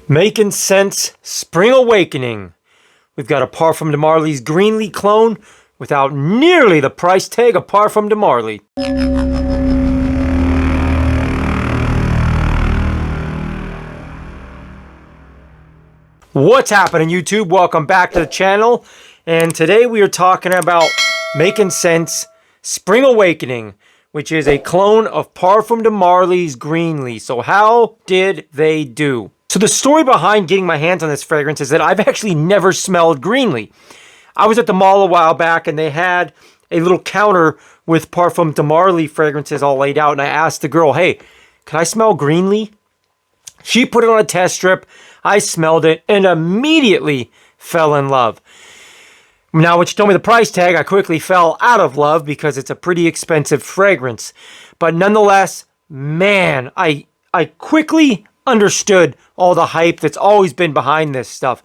Makin Scents Spring Awakening. We've got a Parfum De Marlys Greenley clone without nearly the price tag of Parfum De Marly. What's happening, YouTube? Welcome back to the channel. And today we are talking about Makin Scents Spring Awakening, which is a clone of Parfum De Marlys Greenley. So how did they do? So the story behind getting my hands on this fragrance is that I've actually never smelled Greenley. I was at the mall a while back and they had a little counter with Parfum De Marly fragrances all laid out, and I asked the girl, hey, can I smell Greenley? She put it on a test strip, I smelled it, and immediately fell in love. Now, when she told me the price tag, I quickly fell out of love because it's a pretty expensive fragrance. But nonetheless, man, I quickly understood all the hype that's always been behind this stuff.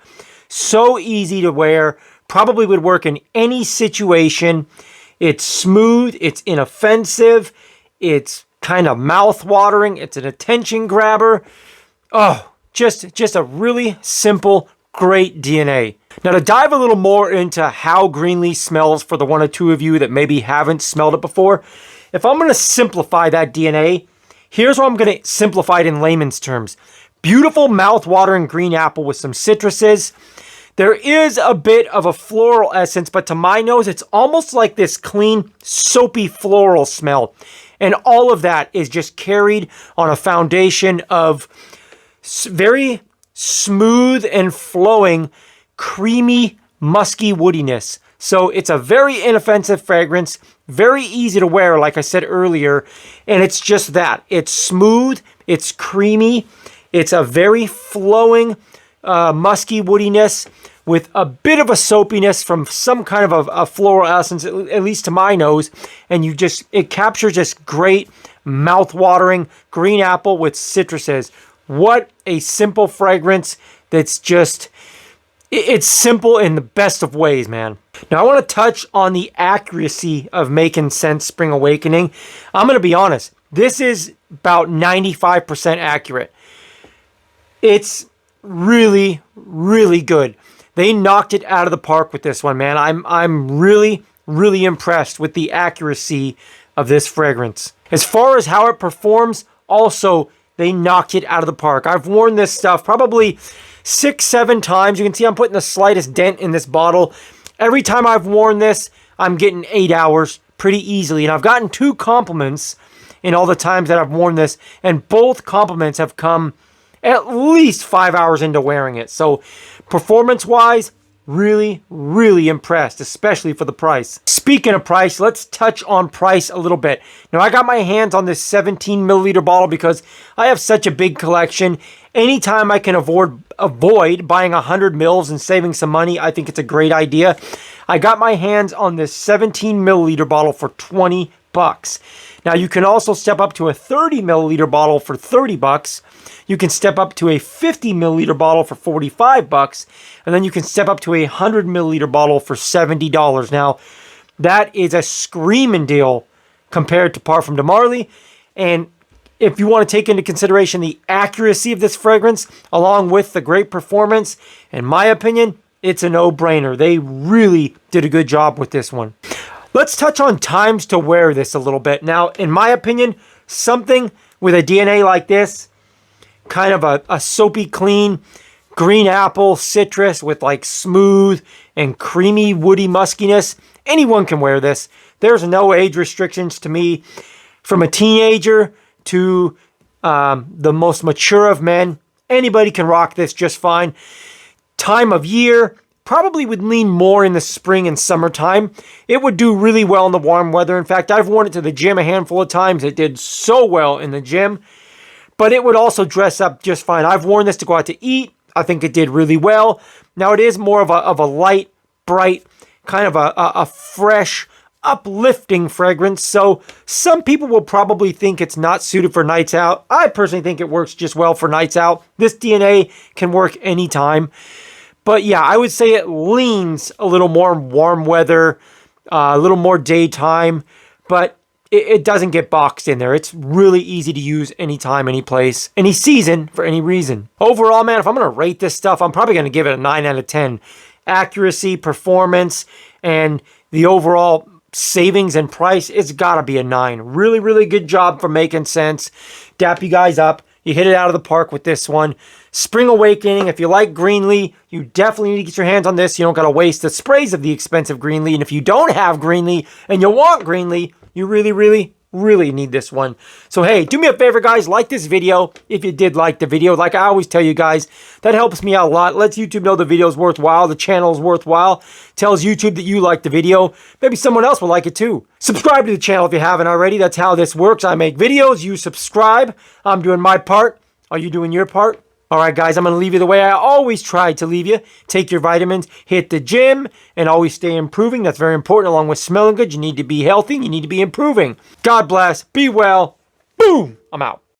So easy to wear, probably would work in any situation. It's smooth, it's inoffensive, it's kind of mouth-watering, it's an attention grabber. Oh, just a really simple, great DNA. Now, to dive a little more into how Greenley smells for the one or two of you that maybe haven't smelled it before, if I'm going to simplify that DNA, here's what I'm going to simplify it in layman's terms. Beautiful mouth-watering green apple with some citruses. There is a bit of a floral essence, but to my nose, it's almost like this clean, soapy floral smell. And all of that is just carried on a foundation of very smooth and flowing, creamy, musky woodiness. So it's a very inoffensive fragrance, very easy to wear, like I said earlier, and it's just that. It's smooth, it's creamy, it's a very flowing, musky woodiness with a bit of a soapiness from some kind of a floral essence, at least to my nose, and it captures this great, mouth-watering green apple with citruses. What a simple fragrance that's just... It's simple in the best of ways, man. Now, I want to touch on the accuracy of Makin Scents Spring Awakening. I'm going to be honest. This is about 95% accurate. It's really, really good. They knocked it out of the park with this one, man. I'm really, really impressed with the accuracy of this fragrance. As far as how it performs, also, they knocked it out of the park. I've worn this stuff probably 6-7 times. You can see I'm putting the slightest dent in this bottle. Every time I've worn this, I'm getting 8 hours pretty easily. And I've gotten 2 compliments in all the times that I've worn this. And both compliments have come at least 5 hours into wearing it. So performance-wise, really, really impressed, especially for the price. Speaking of price, let's touch on price a little bit. Now, I got my hands on this 17 milliliter bottle because I have such a big collection. Anytime I can avoid buying 100 mils and saving some money, I think it's a great idea. I got my hands on this 17 milliliter bottle for 20 bucks. Now, you can also step up to a 30 milliliter bottle for 30 bucks. You can step up to a 50 milliliter bottle for 45 bucks. And then you can step up to a 100 milliliter bottle for $70. Now, that is a screaming deal compared to Parfum De Marly. And if you want to take into consideration the accuracy of this fragrance, along with the great performance, in my opinion, it's a no-brainer. They really did a good job with this one. Let's touch on times to wear this a little bit. Now, in my opinion, something with a DNA like this, kind of a soapy clean, green apple, citrus with like smooth and creamy woody muskiness, anyone can wear this. There's no age restrictions to me. From a teenager to the most mature of men, anybody can rock this just fine. Time of year, probably would lean more in the spring and summertime. It would do really well in the warm weather. In fact, I've worn it to the gym a handful of times. It did so well in the gym, but it would also dress up just fine. I've worn this to go out to eat. I think it did really well. Now, it is more of a light, bright, kind of a fresh, uplifting fragrance. So some people will probably think it's not suited for nights out. I personally think it works just well for nights out. This DNA can work anytime. But yeah, I would say it leans a little more warm weather, a little more daytime. But it doesn't get boxed in there. It's really easy to use anytime, any place, any season, for any reason. Overall, man, if I'm going to rate this stuff, I'm probably going to give it a 9 out of 10. Accuracy, performance, and the overall savings and price, it's got to be a 9. Really, really good job for Makin Scents. Dap you guys up. You hit it out of the park with this one. Spring Awakening. If you like Greenley, you definitely need to get your hands on this. You don't got to waste the sprays of the expensive Greenley. And if you don't have Greenley and you want Greenley, you really, really, really need this one. So hey, do me a favor, guys. Like this video if you did like the video. Like I always tell you guys, that helps me out a lot. Lets YouTube know the video is worthwhile, the channel is worthwhile. Tells YouTube that you like the video. Maybe someone else will like it too. Subscribe to the channel if you haven't already. That's how this works. I make videos, you subscribe. I'm doing my part. Are you doing your part? All right, guys, I'm going to leave you the way I always try to leave you. Take your vitamins, hit the gym, and always stay improving. That's very important. Along with smelling good, you need to be healthy. You need to be improving. God bless. Be well. Boom. I'm out.